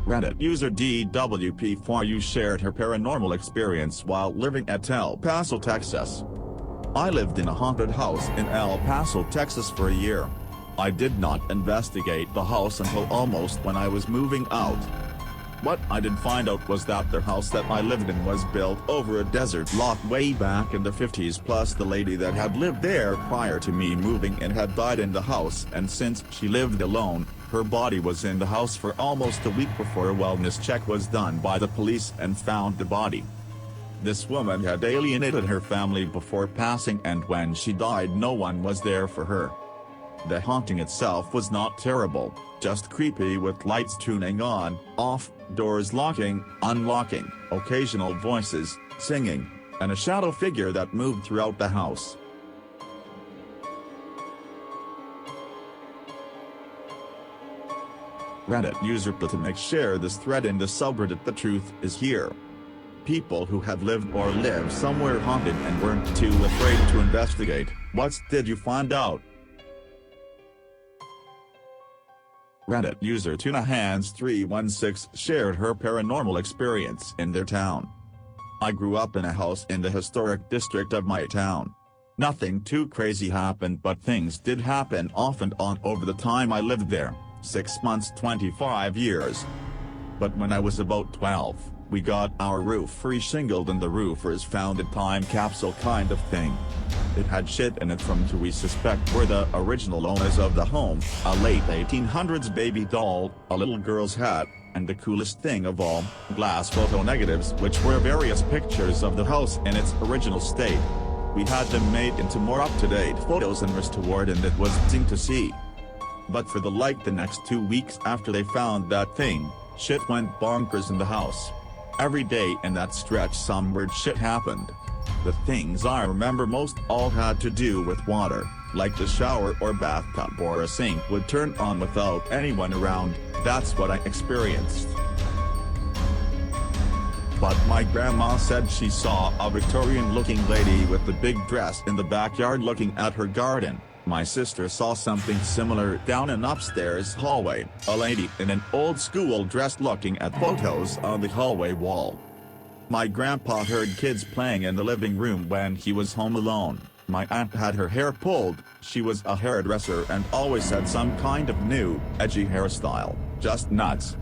Reddit user DWP4U shared her paranormal experience while living at El Paso, Texas. I lived in a haunted house in El Paso, Texas for a year. I did not investigate the house until almost when I was moving out. What I did find out was that the house that I lived in was built over a desert lot way back in the 50s, plus the lady that had lived there prior to me moving in had died in the house, and since she lived alone, her body was in the house for almost a week before a wellness check was done by the police and found the body. This woman had alienated her family before passing, and when she died no one was there for her. The haunting itself was not terrible, just creepy, with lights tuning on, off, doors locking, unlocking, occasional voices, singing, and a shadow figure that moved throughout the house. Reddit user TheTruthIsHere shared this thread in the subreddit TheTruthIsHere. People who have lived or live somewhere haunted and weren't too afraid to investigate. What did you find out? Reddit user TunaHands316 shared her paranormal experience in their town. I grew up in a house in the historic district of my town. Nothing too crazy happened, but things did happen off and on over the time I lived there, 6 months 25 years. But when I was about 12, we got our roof reshingled and the roofers found a time capsule kind of thing. It had shit in it from who we suspect were the original owners of the home, a late 1800s baby doll, a little girl's hat, and the coolest thing of all, glass photo negatives which were various pictures of the house in its original state. We had them made into more up-to-date photos and restored, and it was interesting to see. But for the next 2 weeks after they found that thing, shit went bonkers in the house. Every day in that stretch some weird shit happened. The things I remember most all had to do with water, like the shower or bathtub or a sink would turn on without anyone around. That's what I experienced. But my grandma said she saw a Victorian-looking lady with the big dress in the backyard looking at her garden. My sister saw something similar down an upstairs hallway, a lady in an old school dress looking at photos on the hallway wall. My grandpa heard kids playing in the living room when he was home alone. My aunt had her hair pulled, she was a hairdresser and always had some kind of new, edgy hairstyle, just nuts.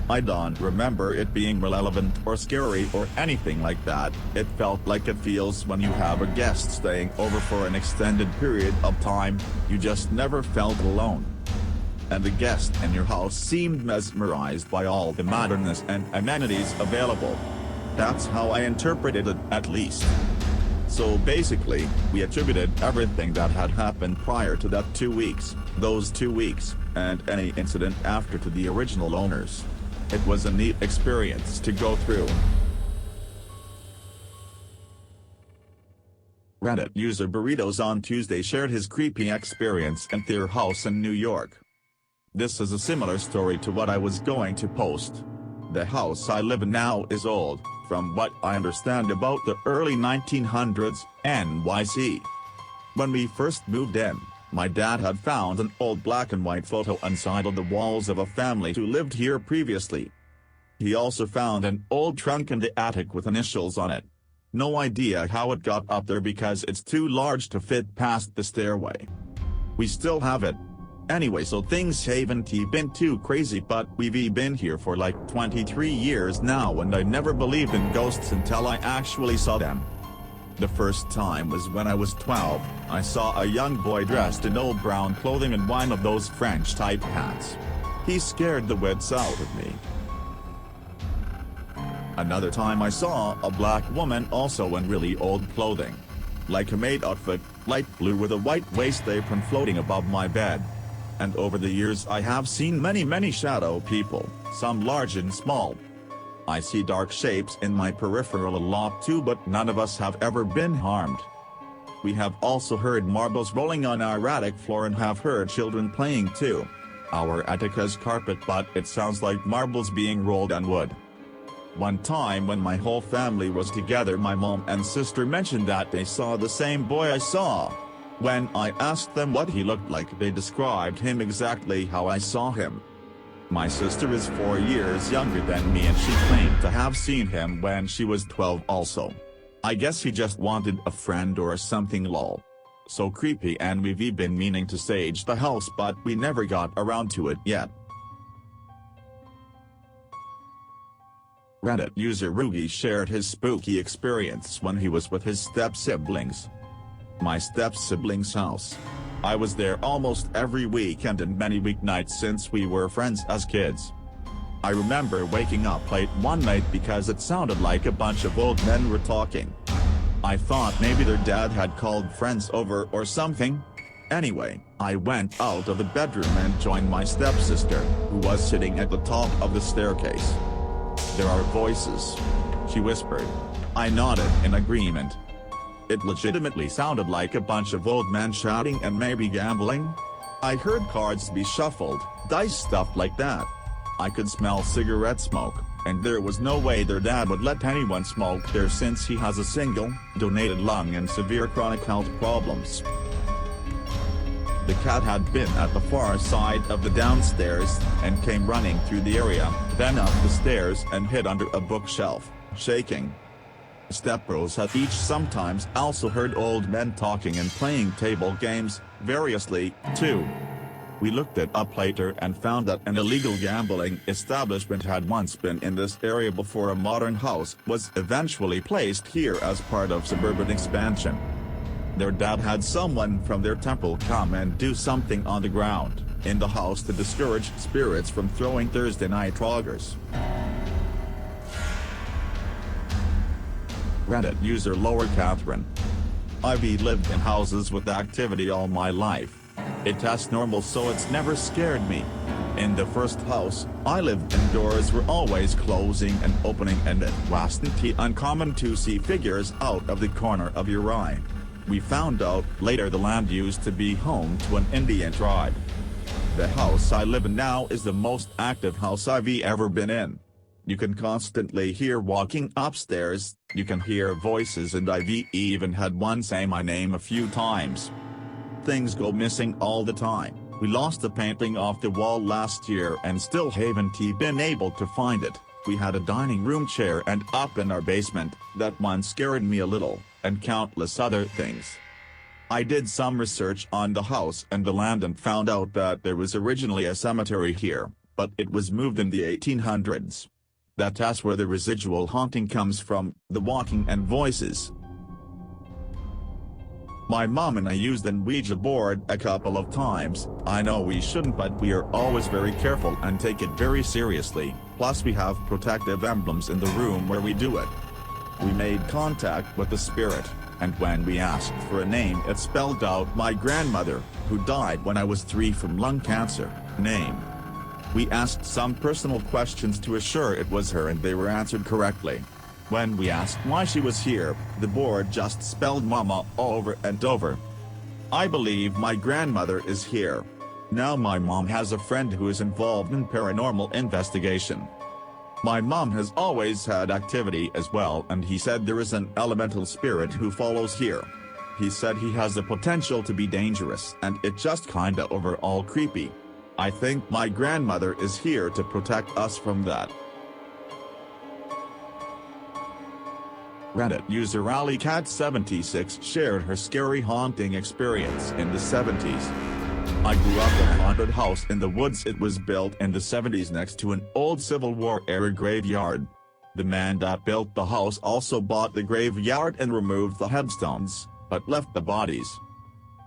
I don't remember it being relevant or scary or anything like that. It felt like it feels when you have a guest staying over for an extended period of time, you just never felt alone. And the guest in your house seemed mesmerized by all the modernness and amenities available. That's how I interpreted it, at least. So basically, we attributed everything that had happened prior to that 2 weeks, those 2 weeks, and any incident after to the original owners. It was a neat experience to go through. Reddit user Burritos on Tuesday shared his creepy experience at their house in New York. This is a similar story to what I was going to post. The house I live in now is old, from what I understand about the early 1900s, NYC. When we first moved in, my dad had found an old black and white photo inside of the walls of a family who lived here previously. He also found an old trunk in the attic with initials on it. No idea how it got up there because it's too large to fit past the stairway. We still have it. Anyway, so things haven't been too crazy, but we've been here for like 23 years now, and I never believed in ghosts until I actually saw them. The first time was when I was 12, I saw a young boy dressed in old brown clothing and one of those French-type hats. He scared the wits out of me. Another time I saw a black woman also in really old clothing. Like a maid outfit, light blue with a white waist apron floating above my bed. And over the years I have seen many shadow people, some large and small. I see dark shapes in my peripheral a lot too, but none of us have ever been harmed. We have also heard marbles rolling on our attic floor and have heard children playing too. Our attic has carpet, but it sounds like marbles being rolled on wood. One time when my whole family was together, my mom and sister mentioned that they saw the same boy I saw. When I asked them what he looked like, they described him exactly how I saw him. My sister is 4 years younger than me and she claimed to have seen him when she was 12 also. I guess he just wanted a friend or something lol. So creepy, and we've been meaning to sage the house but we never got around to it yet. Reddit user Rugi shared his spooky experience when he was with his step-siblings. My step-siblings' house. I was there almost every weekend and many weeknights since we were friends as kids. I remember waking up late one night because it sounded like a bunch of old men were talking. I thought maybe their dad had called friends over or something. Anyway, I went out of the bedroom and joined my stepsister, who was sitting at the top of the staircase. "There are voices," she whispered. I nodded in agreement. It legitimately sounded like a bunch of old men shouting and maybe gambling. I heard cards be shuffled, dice, stuff like that. I could smell cigarette smoke, and there was no way their dad would let anyone smoke there since he has a single, donated lung and severe chronic health problems. The cat had been at the far side of the downstairs, and came running through the area, then up the stairs and hid under a bookshelf, shaking. Stepbros had each sometimes also heard old men talking and playing table games, variously, too. We looked it up later and found that an illegal gambling establishment had once been in this area before a modern house was eventually placed here as part of suburban expansion. Their dad had someone from their temple come and do something on the ground, in the house, to discourage spirits from throwing Thursday night troggers. Reddit user Lower Catherine. I've lived in houses with activity all my life. It's normal, so it's never scared me. In the first house I lived in, doors were always closing and opening, and it wasn't uncommon to see figures out of the corner of your eye. We found out later the land used to be home to an Indian tribe. The house I live in now is the most active house I've ever been in. You can constantly hear walking upstairs, you can hear voices, and I've even had one say my name a few times. Things go missing all the time. We lost a painting off the wall last year and still haven't been able to find it. We had a dining room chair and up in our basement, that one scared me a little, and countless other things. I did some research on the house and the land and found out that there was originally a cemetery here, but it was moved in the 1800s. That's where the residual haunting comes from, the walking and voices. My mom and I used an Ouija board a couple of times. I know we shouldn't, but we are always very careful and take it very seriously, plus we have protective emblems in the room where we do it. We made contact with the spirit, and when we asked for a name it spelled out my grandmother, who died when I was 3 from lung cancer, name. We asked some personal questions to assure it was her and they were answered correctly. When we asked why she was here, the board just spelled mama over and over. I believe my grandmother is here. Now my mom has a friend who is involved in paranormal investigation. My mom has always had activity as well, and he said there is an elemental spirit who follows here. He said he has the potential to be dangerous, and it just kinda overall creepy. I think my grandmother is here to protect us from that. Reddit user AlleyCat76 shared her scary haunting experience in the 70s. I grew up in a haunted house in the woods. It was built in the 70s next to an old Civil War era graveyard. The man that built the house also bought the graveyard and removed the headstones, but left the bodies.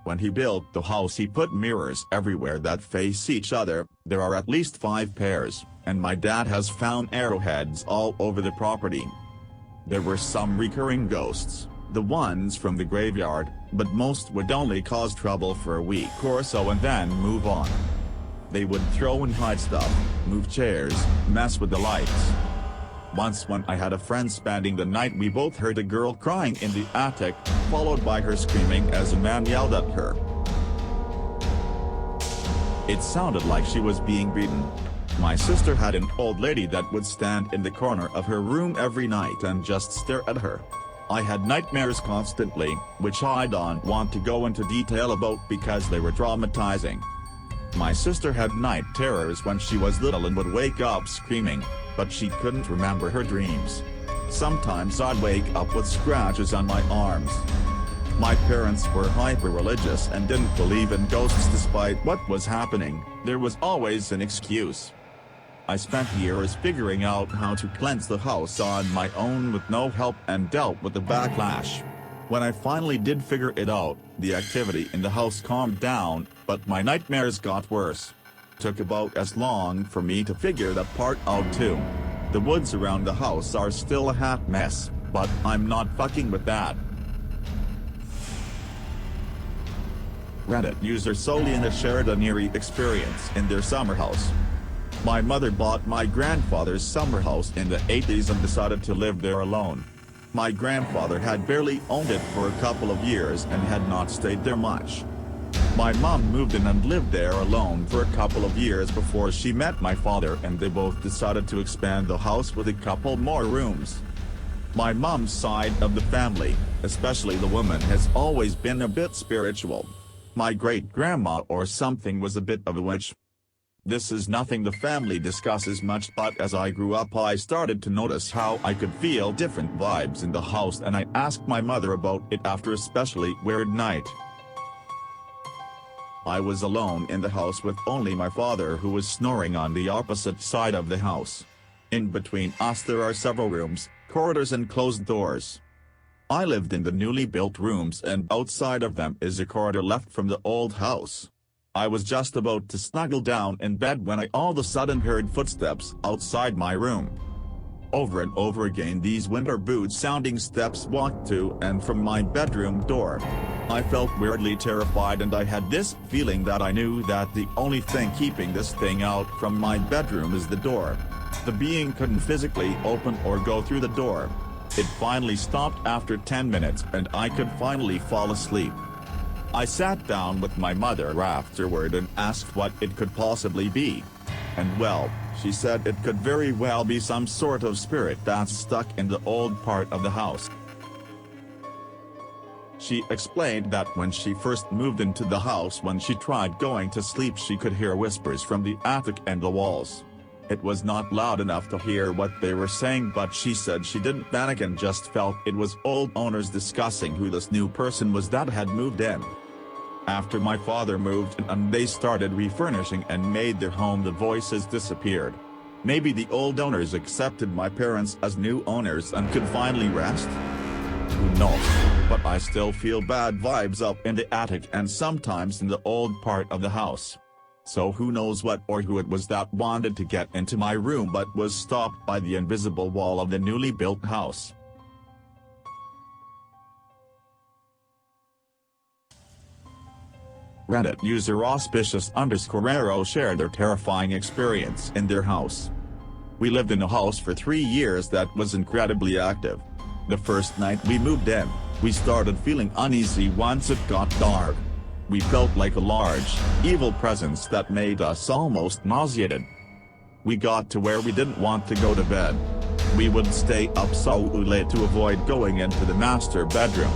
When he built the house he put mirrors everywhere that face each other. There are at least 5 pairs, and my dad has found arrowheads all over the property. There were some recurring ghosts, the ones from the graveyard, but most would only cause trouble for a week or so and then move on. They would throw and hide stuff, move chairs, mess with the lights. Once when I had a friend spending the night, we both heard a girl crying in the attic, followed by her screaming as a man yelled at her. It sounded like she was being beaten. My sister had an old lady that would stand in the corner of her room every night and just stare at her. I had nightmares constantly, which I don't want to go into detail about because they were traumatizing. My sister had night terrors when she was little and would wake up screaming, but she couldn't remember her dreams. Sometimes I'd wake up with scratches on my arms. My parents were hyper-religious and didn't believe in ghosts despite what was happening. There was always an excuse. I spent years figuring out how to cleanse the house on my own with no help and dealt with the backlash. When I finally did figure it out, the activity in the house calmed down, but my nightmares got worse. Took about as long for me to figure that part out too. The woods around the house are still a hot mess, but I'm not fucking with that. Reddit user Solina shared an eerie experience in their summer house. My mother bought my grandfather's summer house in the 80s and decided to live there alone. My grandfather had barely owned it for a couple of years and had not stayed there much. My mom moved in and lived there alone for a couple of years before she met my father, and they both decided to expand the house with a couple more rooms. My mom's side of the family, especially the woman, has always been a bit spiritual. My great-grandma or something was a bit of a witch. This is nothing the family discusses much, but as I grew up I started to notice how I could feel different vibes in the house, and I asked my mother about it after a especially weird night. I was alone in the house with only my father, who was snoring on the opposite side of the house. In between us there are several rooms, corridors and closed doors. I lived in the newly built rooms, and outside of them is a corridor left from the old house. I was just about to snuggle down in bed when I all of a sudden heard footsteps outside my room. Over and over again these winter boot sounding steps walked to and from my bedroom door. I felt weirdly terrified, and I had this feeling that I knew that the only thing keeping this thing out from my bedroom is the door. The being couldn't physically open or go through the door. It finally stopped after 10 minutes and I could finally fall asleep. I sat down with my mother afterward and asked what it could possibly be. And well, she said it could very well be some sort of spirit that's stuck in the old part of the house. She explained that when she first moved into the house, when she tried going to sleep, she could hear whispers from the attic and the walls. It was not loud enough to hear what they were saying, but she said she didn't panic and just felt it was old owners discussing who this new person was that had moved in. After my father moved in and they started refurnishing and made their home, the voices disappeared. Maybe the old owners accepted my parents as new owners and could finally rest? Who knows, but I still feel bad vibes up in the attic and sometimes in the old part of the house. So who knows what or who it was that wanted to get into my room but was stopped by the invisible wall of the newly built house. Reddit user auspicious_arrow shared their terrifying experience in their house. We lived in a house for 3 years that was incredibly active. The first night we moved in, we started feeling uneasy once it got dark. We felt like a large, evil presence that made us almost nauseated. We got to where we didn't want to go to bed. We would stay up so late to avoid going into the master bedroom.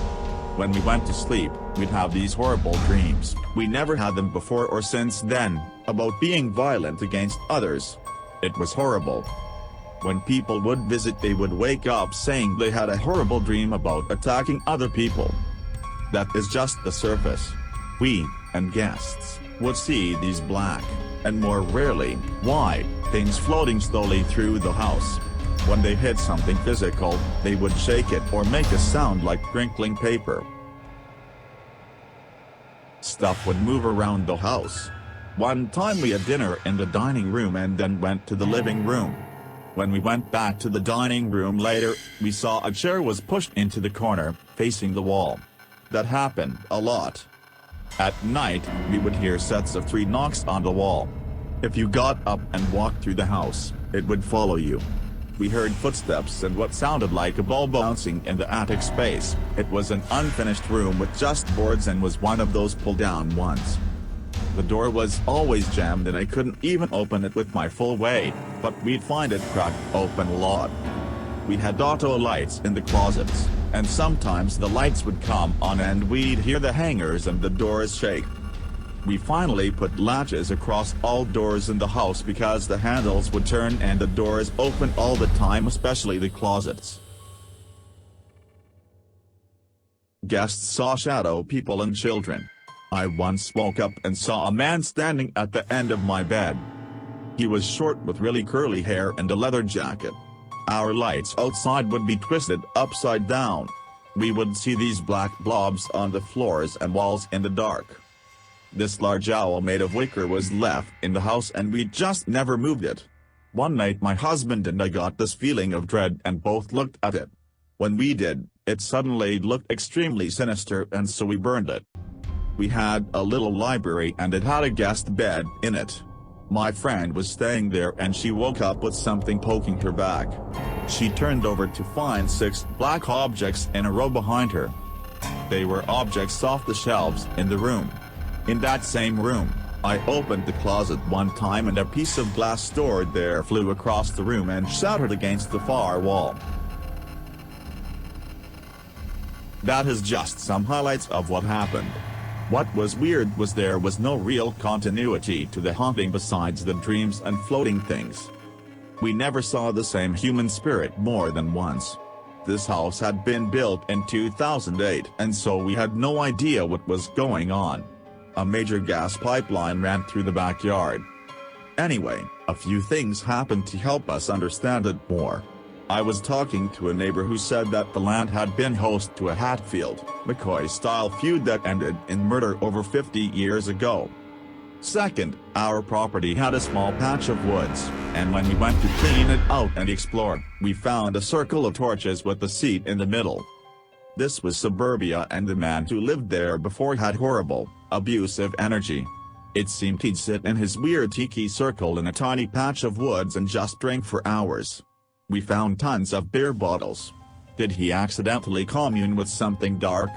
When we went to sleep, we'd have these horrible dreams, we never had them before or since then, about being violent against others. It was horrible. When people would visit, they would wake up saying they had a horrible dream about attacking other people. That is just the surface. We, and guests, would see these black, and more rarely, white, things floating slowly through the house. When they hit something physical, they would shake it or make a sound like crinkling paper. Stuff would move around the house. One time we had dinner in the dining room and then went to the living room. When we went back to the dining room later, we saw a chair was pushed into the corner, facing the wall. That happened a lot. At night, we would hear sets of 3 knocks on the wall. If you got up and walked through the house, it would follow you. We heard footsteps and what sounded like a ball bouncing in the attic space. It was an unfinished room with just boards and was one of those pull-down ones. The door was always jammed and I couldn't even open it with my full weight, but we'd find it cracked open a lot. We had auto lights in the closets, and sometimes the lights would come on and we'd hear the hangers and the doors shake. We finally put latches across all doors in the house because the handles would turn and the doors open all the time, especially the closets. Guests saw shadow people and children. I once woke up and saw a man standing at the end of my bed. He was short with really curly hair and a leather jacket. Our lights outside would be twisted upside down. We would see these black blobs on the floors and walls in the dark. This large owl made of wicker was left in the house and we just never moved it. One night my husband and I got this feeling of dread and both looked at it. When we did, it suddenly looked extremely sinister and so we burned it. We had a little library and it had a guest bed in it. My friend was staying there and she woke up with something poking her back. She turned over to find 6 black objects in a row behind her. They were objects off the shelves in the room. In that same room, I opened the closet one time and a piece of glass stored there flew across the room and shattered against the far wall. That is just some highlights of what happened. What was weird was there was no real continuity to the haunting besides the dreams and floating things. We never saw the same human spirit more than once. This house had been built in 2008 and so we had no idea what was going on. A major gas pipeline ran through the backyard. Anyway, a few things happened to help us understand it more. I was talking to a neighbor who said that the land had been host to a Hatfield, McCoy-style feud that ended in murder over 50 years ago. Second, our property had a small patch of woods, and when we went to clean it out and explore, we found a circle of torches with a seat in the middle. This was suburbia and the man who lived there before had horrible, abusive energy. It seemed he'd sit in his weird tiki circle in a tiny patch of woods and just drink for hours. We found tons of beer bottles. Did he accidentally commune with something dark?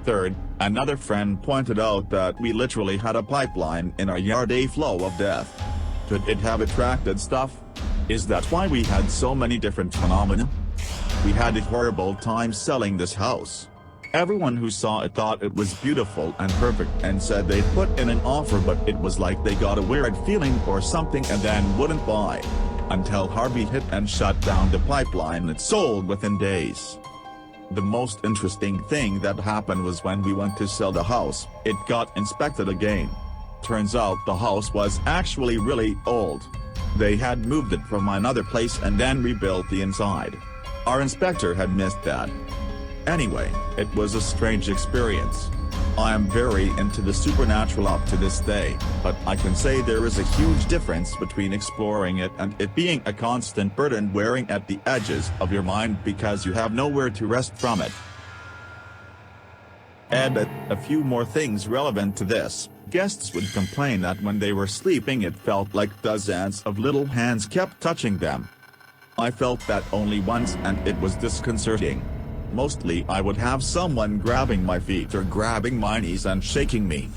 Third, another friend pointed out that we literally had a pipeline in our yard, a flow of death. Could it have attracted stuff? Is that why we had so many different phenomena? We had a horrible time selling this house. Everyone who saw it thought it was beautiful and perfect and said they'd put in an offer, but it was like they got a weird feeling or something and then wouldn't buy. Until Harvey hit and shut down the pipeline. It sold within days. The most interesting thing that happened was when we went to sell the house, it got inspected again. Turns out the house was actually really old. They had moved it from another place and then rebuilt the inside. Our inspector had missed that. Anyway, it was a strange experience. I am very into the supernatural up to this day, but I can say there is a huge difference between exploring it and it being a constant burden wearing at the edges of your mind because you have nowhere to rest from it. Edit, a few more things relevant to this. Guests would complain that when they were sleeping it felt like dozens of little hands kept touching them. I felt that only once and it was disconcerting. Mostly I would have someone grabbing my feet or grabbing my knees and shaking me.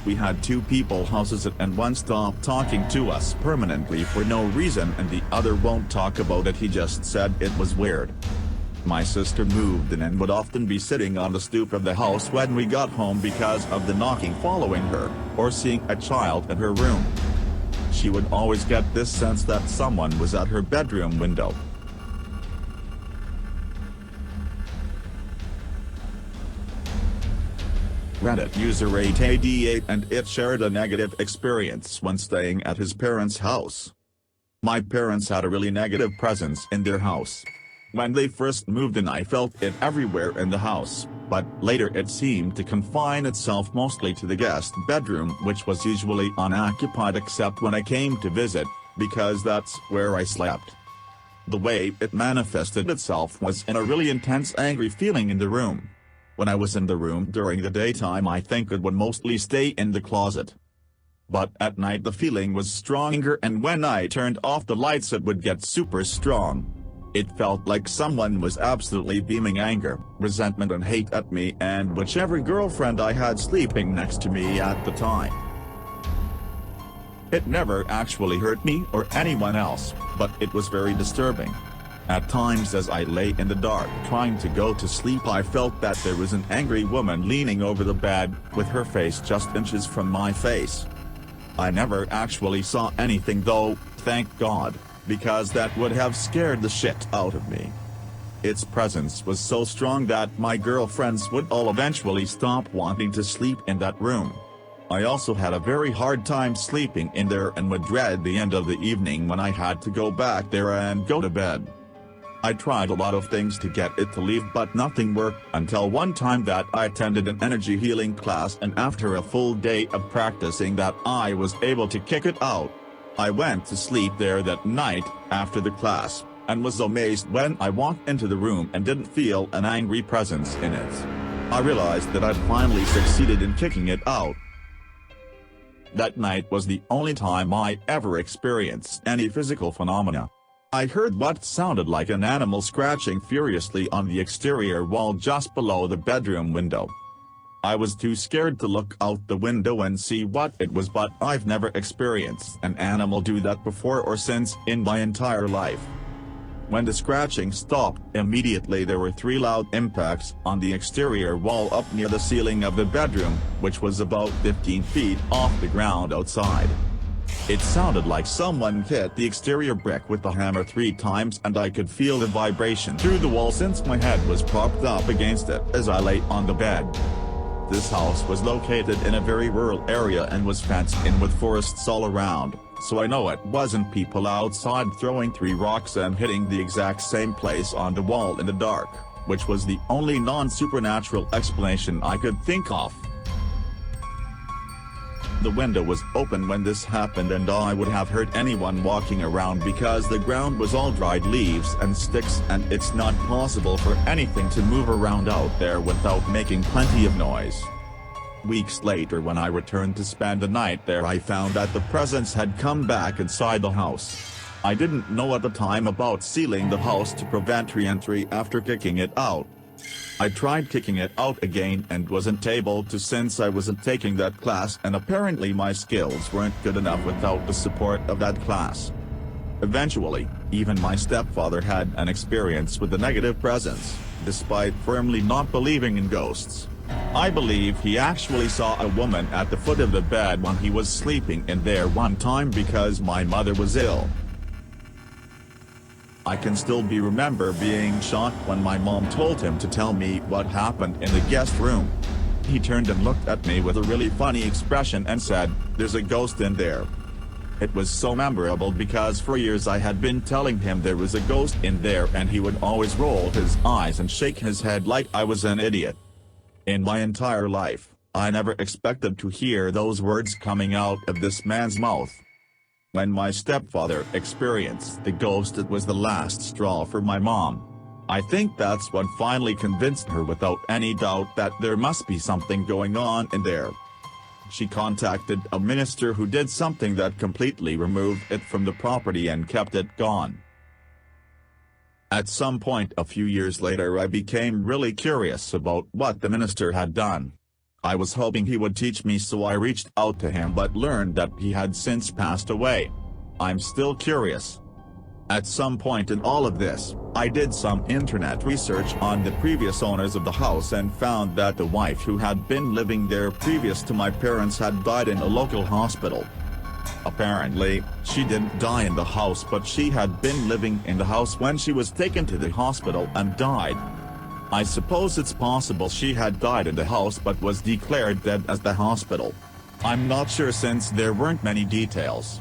We had 2 people houses and one stopped talking to us permanently for no reason and the other won't talk about it, he just said it was weird. My sister moved in and would often be sitting on the stoop of the house when we got home because of the knocking following her, or seeing a child in her room. She would always get this sense that someone was at her bedroom window. Reddit user 8AD8 and it shared a negative experience when staying at his parents' house. My parents had a really negative presence in their house. When they first moved in I felt it everywhere in the house, but later it seemed to confine itself mostly to the guest bedroom, which was usually unoccupied except when I came to visit, because that's where I slept. The way it manifested itself was in a really intense angry feeling in the room. When I was in the room during the daytime I think it would mostly stay in the closet. But at night the feeling was stronger and when I turned off the lights it would get super strong. It felt like someone was absolutely beaming anger, resentment and hate at me and whichever girlfriend I had sleeping next to me at the time. It never actually hurt me or anyone else, but it was very disturbing. At times as I lay in the dark trying to go to sleep, I felt that there was an angry woman leaning over the bed, with her face just inches from my face. I never actually saw anything though, thank God, because that would have scared the shit out of me. Its presence was so strong that my girlfriends would all eventually stop wanting to sleep in that room. I also had a very hard time sleeping in there and would dread the end of the evening when I had to go back there and go to bed. I tried a lot of things to get it to leave, but nothing worked until one time that I attended an energy healing class, and after a full day of practicing that I was able to kick it out. I went to sleep there that night after the class, and was amazed when I walked into the room and didn't feel an angry presence in it. I realized that I'd finally succeeded in kicking it out. That night was the only time I ever experienced any physical phenomena. I heard what sounded like an animal scratching furiously on the exterior wall just below the bedroom window. I was too scared to look out the window and see what it was, but I've never experienced an animal do that before or since in my entire life. When the scratching stopped, immediately there were 3 loud impacts on the exterior wall up near the ceiling of the bedroom, which was about 15 feet off the ground outside. It sounded like someone hit the exterior brick with a hammer 3 times, and I could feel the vibration through the wall since my head was propped up against it as I lay on the bed. This house was located in a very rural area and was fenced in with forests all around, so I know it wasn't people outside throwing 3 rocks and hitting the exact same place on the wall in the dark, which was the only non-supernatural explanation I could think of. The window was open when this happened, and I would have heard anyone walking around because the ground was all dried leaves and sticks, and it's not possible for anything to move around out there without making plenty of noise. Weeks later, when I returned to spend the night there, I found that the presence had come back inside the house. I didn't know at the time about sealing the house to prevent re-entry after kicking it out. I tried kicking it out again and wasn't able to since I wasn't taking that class, and apparently my skills weren't good enough without the support of that class. Eventually, even my stepfather had an experience with a negative presence, despite firmly not believing in ghosts. I believe he actually saw a woman at the foot of the bed when he was sleeping in there one time because my mother was ill. I can still remember being shocked when my mom told him to tell me what happened in the guest room. He turned and looked at me with a really funny expression and said, "There's a ghost in there." It was so memorable because for years I had been telling him there was a ghost in there, and he would always roll his eyes and shake his head like I was an idiot. In my entire life, I never expected to hear those words coming out of this man's mouth. When my stepfather experienced the ghost, it was the last straw for my mom. I think that's what finally convinced her without any doubt that there must be something going on in there. She contacted a minister who did something that completely removed it from the property and kept it gone. At some point a few years later, I became really curious about what the minister had done. I was hoping he would teach me, so I reached out to him but learned that he had since passed away. I'm still curious. At some point in all of this, I did some internet research on the previous owners of the house and found that the wife who had been living there previous to my parents had died in a local hospital. Apparently, she didn't die in the house, but she had been living in the house when she was taken to the hospital and died. I suppose it's possible she had died in the house but was declared dead at the hospital. I'm not sure since there weren't many details.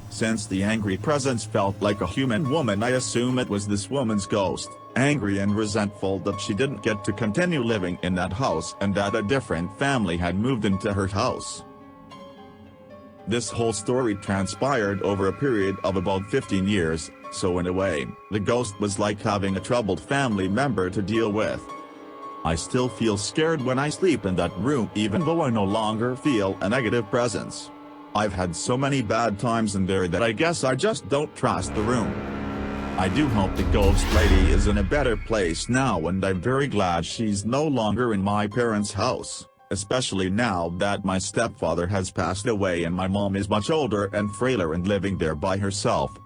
Since the angry presence felt like a human woman, I assume it was this woman's ghost, angry and resentful that she didn't get to continue living in that house and that a different family had moved into her house. This whole story transpired over a period of about 15 years, so in a way, the ghost was like having a troubled family member to deal with. I still feel scared when I sleep in that room even though I no longer feel a negative presence. I've had so many bad times in there that I guess I just don't trust the room. I do hope the ghost lady is in a better place now, and I'm very glad she's no longer in my parents' house, especially now that my stepfather has passed away and my mom is much older and frailer and living there by herself.